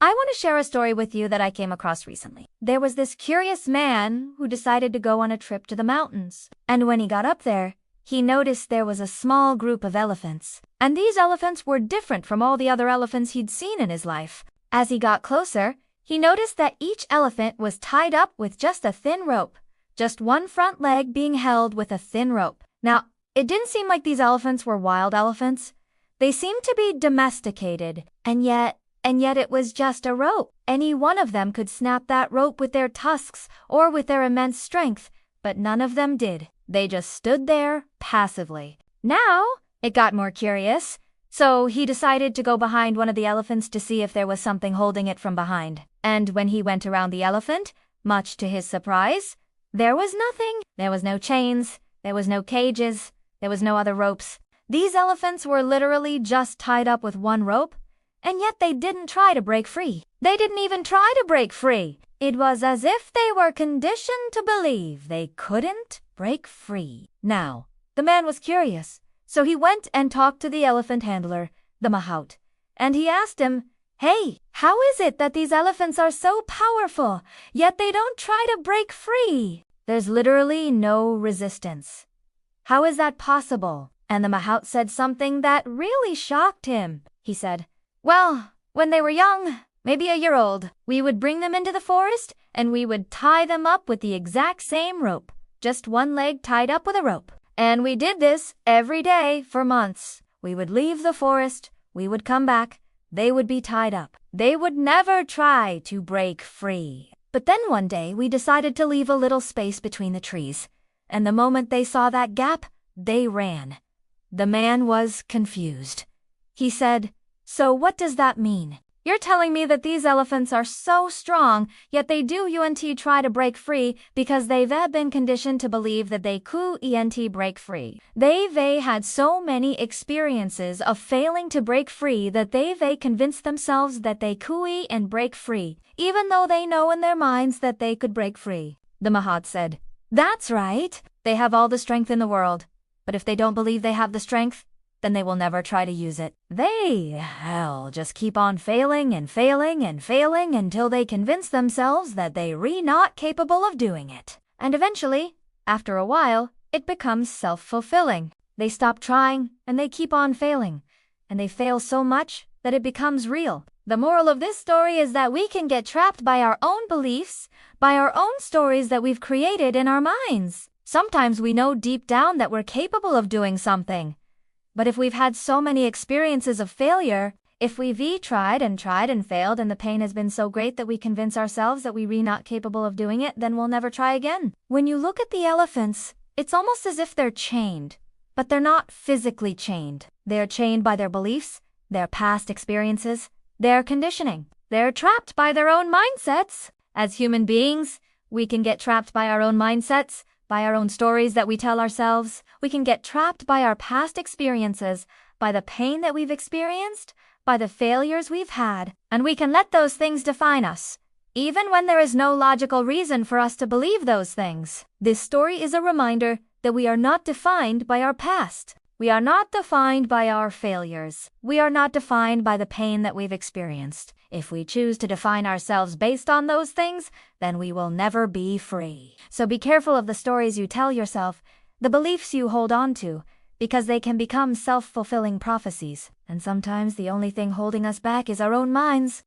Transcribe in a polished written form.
I want to share a story with you that I came across recently. There was this curious man who decided to go on a trip to the mountains. And when he got up there, he noticed there was a small group of elephants. And these elephants were different from all the other elephants he'd seen in his life. As he got closer, he noticed that each elephant was tied up with just a thin rope, just one front leg being held with a thin rope. Now, it didn't seem like these elephants were wild elephants. They seemed to be domesticated, and yet it was just a rope. Any one of them could snap that rope with their tusks or with their immense strength, but none of them did. They just stood there passively. Now, it got more curious, so he decided to go behind one of the elephants to see if there was something holding it from behind. And when he went around the elephant, much to his surprise, there was nothing. There was no chains, there was no cages, there was no other ropes. These elephants were literally just tied up with one rope, and yet they didn't try to break free. They didn't even try to break free. It was as if they were conditioned to believe they couldn't break free. Now, the man was curious, so he went and talked to the elephant handler, the Mahout, and he asked him, "Hey, how is it that these elephants are so powerful, yet they don't try to break free? There's literally no resistance. How is that possible?" And the Mahout said something that really shocked him. He said, "Well, when they were young, maybe a year old, we would bring them into the forest and we would tie them up with the exact same rope, just one leg tied up with a rope. And we did this every day for months. We would leave the forest, we would come back, they would be tied up. They would never try to break free. But then one day we decided to leave a little space between the trees, and the moment they saw that gap, they ran." The man was confused. He said, "So what does that mean? You're telling me that these elephants are so strong, yet they do try to break free because they've been conditioned to believe that they couldn't break free. They've had so many experiences of failing to break free that they've convinced themselves that they couldn't break free, even though they know in their minds that they could break free." The Mahout said, "That's right. They have all the strength in the world. But if they don't believe they have the strength, then they will never try to use it. They'll just keep on failing and failing and failing until they convince themselves that they're not capable of doing it. And eventually, after a while, it becomes self-fulfilling. They stop trying and they keep on failing. And they fail so much that it becomes real." The moral of this story is that we can get trapped by our own beliefs, by our own stories that we've created in our minds. Sometimes we know deep down that we're capable of doing something. But if we've had so many experiences of failure, if we've tried and failed and the pain has been so great that we convince ourselves that we're not capable of doing it, then we'll never try again. When you look at the elephants, it's almost as if they're chained, but they're not physically chained. They're chained by their beliefs, their past experiences, their conditioning. They're trapped by their own mindsets. As human beings, we can get trapped by our own mindsets, by our own stories that we tell ourselves. We can get trapped by our past experiences, by the pain that we've experienced, by the failures we've had, and we can let those things define us, even when there is no logical reason for us to believe those things. This story is a reminder that we are not defined by our past. We are not defined by our failures. We are not defined by the pain that we've experienced. If we choose to define ourselves based on those things, then we will never be free. So be careful of the stories you tell yourself, the beliefs you hold on to, because they can become self-fulfilling prophecies. And sometimes the only thing holding us back is our own minds.